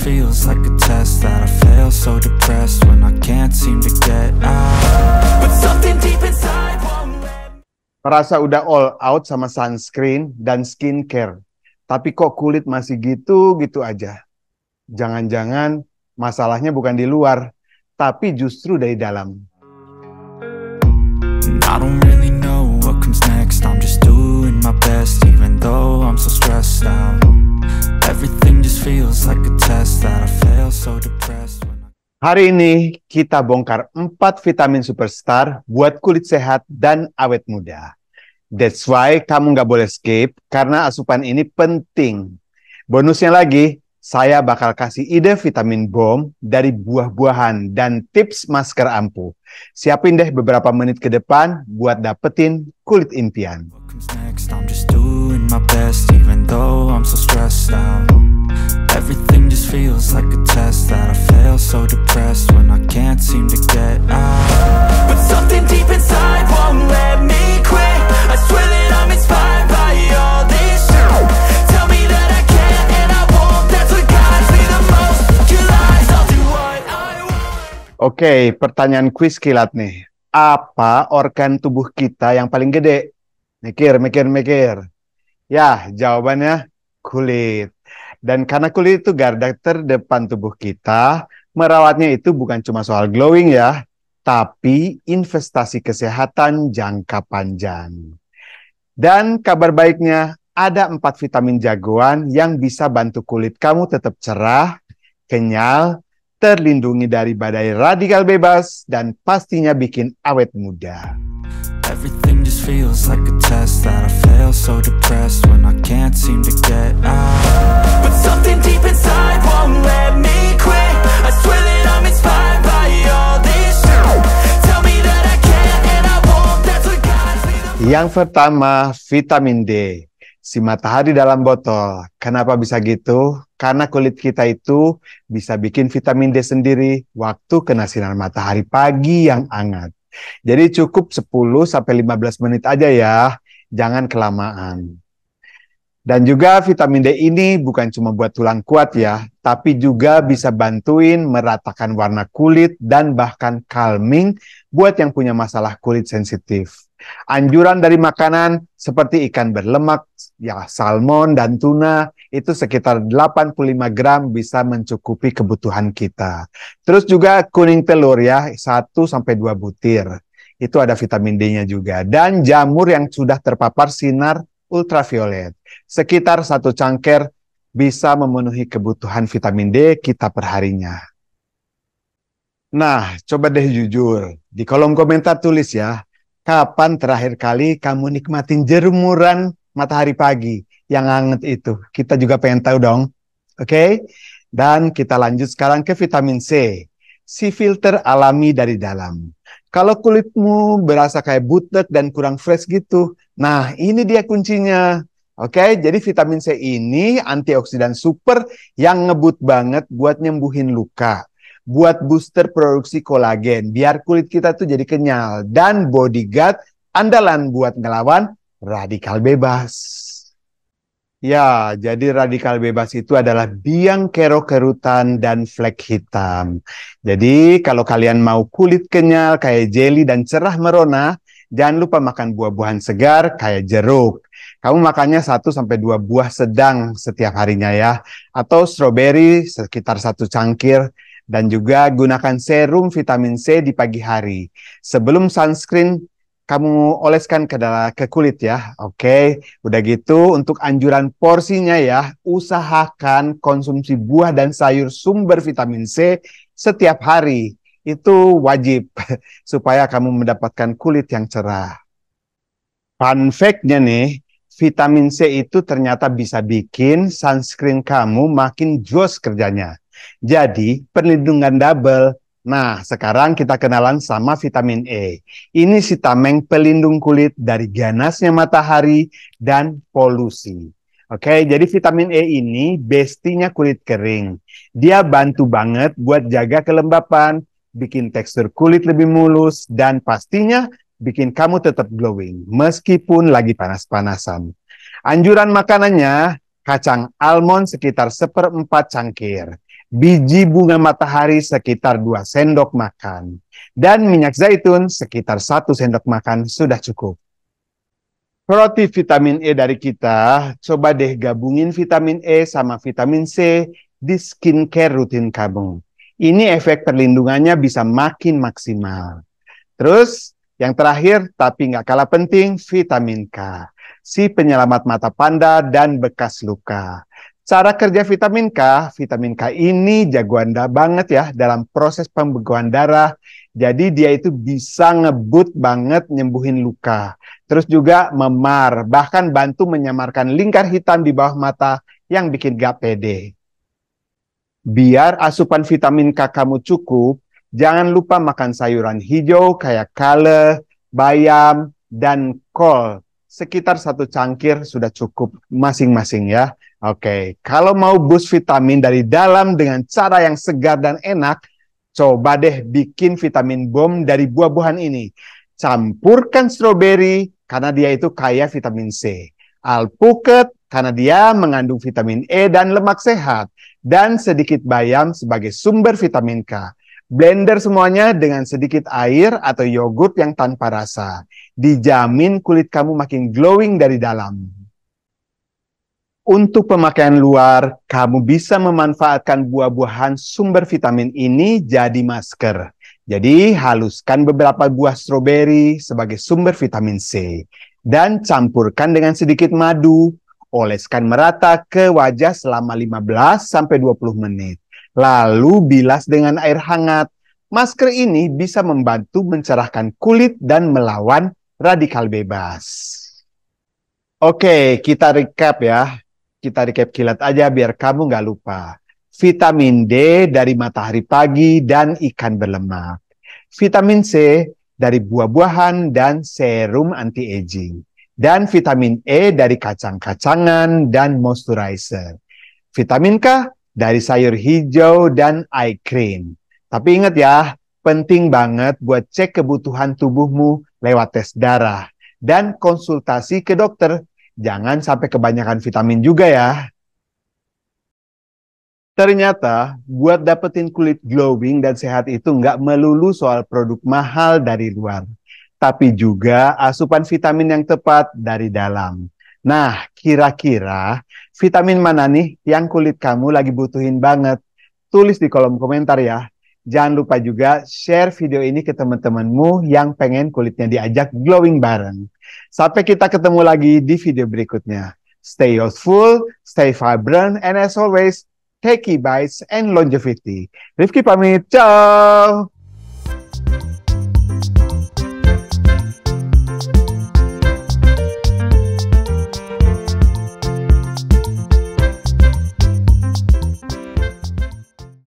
feels like a test that I fail, so depressed when I can't seem to get out. But something deep inside won't let me. Merasa udah all out sama sunscreen dan skincare, tapi kok kulit masih gitu-gitu aja. Jangan-jangan masalahnya bukan di luar, tapi justru dari dalam. And I don't really know what comes next. I'm just doing my best, even though I'm so stressed out. Everything just feels like a test that I fail, so depressed when I... Hari ini kita bongkar 4 vitamin superstar buat kulit sehat dan awet muda. That's why kamu nggak boleh skip, karena asupan ini penting. Bonusnya lagi, saya bakal kasih ide vitamin BOM dari buah-buahan dan tips masker ampuh. Siapin deh beberapa menit ke depan buat dapetin kulit impian. What comes next? I'm just doing my best, even though I'm so stressed out. Everything just feels like a test that I fail, so depressed when I can't seem to get out. But something deep inside won't let me quit. I swear that I'm inspired by all this shit. Tell me that I can't and I won't. That's what guides me the most. Your lies, I'll do what I want. Oke, pertanyaan kuis kilat nih. Apa organ tubuh kita yang paling gede? Mikir. Ya, jawabannya kulit. Dan karena kulit itu garda terdepan tubuh kita, merawatnya itu bukan cuma soal glowing ya, tapi investasi kesehatan jangka panjang. Dan kabar baiknya, ada 4 vitamin jagoan yang bisa bantu kulit kamu tetap cerah, kenyal, terlindungi dari badai radikal bebas, dan pastinya bikin awet muda. Everything just feels like a test that I fail, so depressed when I can't seem to get out. But something deep inside won't let me quit. I swear that I'm inspired by all this shit. Tell me that I can't and I won't. That's what guides me the most. Yang pertama, vitamin D. Si matahari dalam botol. Kenapa bisa gitu? Karena kulit kita itu bisa bikin vitamin D sendiri waktu kena sinar matahari pagi yang hangat. Jadi cukup 10-15 menit aja ya, jangan kelamaan. Dan juga vitamin D ini bukan cuma buat tulang kuat ya, tapi juga bisa bantuin meratakan warna kulit dan bahkan calming buat yang punya masalah kulit sensitif. Anjuran dari makanan seperti ikan berlemak, ya salmon dan tuna, itu sekitar 85 gram bisa mencukupi kebutuhan kita. Terus juga kuning telur ya, 1-2 butir. Itu ada vitamin D-nya juga. Dan jamur yang sudah terpapar sinar ultraviolet. Sekitar 1 cangkir bisa memenuhi kebutuhan vitamin D kita perharinya. Nah, coba deh jujur. Di kolom komentar tulis ya, kapan terakhir kali kamu nikmatin jemuran matahari pagi yang hangat itu? Kita juga pengen tahu dong. Oke? Dan kita lanjut sekarang ke vitamin C. Si filter alami dari dalam. Kalau kulitmu berasa kayak butek dan kurang fresh gitu, nah ini dia kuncinya. Oke, jadi vitamin C ini antioksidan super yang ngebut banget buat nyembuhin luka. Buat booster produksi kolagen, biar kulit kita tuh jadi kenyal. Dan bodyguard andalan buat ngelawan radikal bebas. Ya, jadi radikal bebas itu adalah biang kerok kerutan dan flek hitam. Jadi kalau kalian mau kulit kenyal kayak jelly dan cerah merona, jangan lupa makan buah-buahan segar kayak jeruk. Kamu makannya 1-2 buah sedang setiap harinya ya. Atau stroberi sekitar 1 cangkir. Dan juga gunakan serum vitamin C di pagi hari. Sebelum sunscreen, kamu oleskan ke kulit ya. Oke, udah gitu untuk anjuran porsinya ya, usahakan konsumsi buah dan sayur sumber vitamin C setiap hari. Itu wajib supaya kamu mendapatkan kulit yang cerah. Fun fact-nya nih, vitamin C itu ternyata bisa bikin sunscreen kamu makin jos kerjanya. Jadi, perlindungan double. Nah, sekarang kita kenalan sama vitamin E. Ini si tameng pelindung kulit dari ganasnya matahari dan polusi. Oke, jadi vitamin E ini bestinya kulit kering. Dia bantu banget buat jaga kelembapan, bikin tekstur kulit lebih mulus, dan pastinya bikin kamu tetap glowing, meskipun lagi panas-panasan. Anjuran makanannya, kacang almond sekitar 1/4 cangkir, biji bunga matahari sekitar 2 sendok makan, dan minyak zaitun sekitar 1 sendok makan sudah cukup. Roti vitamin E dari kita, coba deh gabungin vitamin E sama vitamin C di skincare rutin kamu. Ini efek perlindungannya bisa makin maksimal. Terus, yang terakhir tapi nggak kalah penting, vitamin K. Si penyelamat mata panda dan bekas luka. Cara kerja vitamin K ini jagoan banget ya dalam proses pembekuan darah. Jadi dia itu bisa ngebut banget nyembuhin luka. Terus juga memar, bahkan bantu menyamarkan lingkar hitam di bawah mata yang bikin gak pede. Biar asupan vitamin K kamu cukup, jangan lupa makan sayuran hijau kayak kale, bayam, dan kol. Sekitar 1 cangkir sudah cukup masing-masing ya. Oke, kalau mau boost vitamin dari dalam dengan cara yang segar dan enak, coba deh bikin vitamin bom dari buah-buahan ini. Campurkan stroberi karena dia itu kaya vitamin C. Alpukat karena dia mengandung vitamin E dan lemak sehat. Dan sedikit bayam sebagai sumber vitamin K. Blender semuanya dengan sedikit air atau yogurt yang tanpa rasa. Dijamin kulit kamu makin glowing dari dalam. Untuk pemakaian luar, kamu bisa memanfaatkan buah-buahan sumber vitamin ini jadi masker. Jadi, haluskan beberapa buah stroberi sebagai sumber vitamin C. Dan campurkan dengan sedikit madu. Oleskan merata ke wajah selama 15-20 menit. Lalu bilas dengan air hangat. Masker ini bisa membantu mencerahkan kulit dan melawan radikal bebas. Oke, kita recap ya. Kita recap kilat aja biar kamu nggak lupa. Vitamin D dari matahari pagi dan ikan berlemak. Vitamin C dari buah-buahan dan serum anti-aging. Dan vitamin E dari kacang-kacangan dan moisturizer. Vitamin K dari sayur hijau dan eye cream. Tapi ingat ya, penting banget buat cek kebutuhan tubuhmu lewat tes darah. Dan konsultasi ke dokter. Jangan sampai kebanyakan vitamin juga ya. Ternyata, buat dapetin kulit glowing dan sehat itu nggak melulu soal produk mahal dari luar. Tapi juga asupan vitamin yang tepat dari dalam. Nah, kira-kira vitamin mana nih yang kulit kamu lagi butuhin banget? Tulis di kolom komentar ya. Jangan lupa juga share video ini ke teman-temanmu yang pengen kulitnya diajak glowing bareng. Sampai kita ketemu lagi di video berikutnya. Stay youthful, stay vibrant, and as always, take key bites and longevity. Rifki pamit, ciao!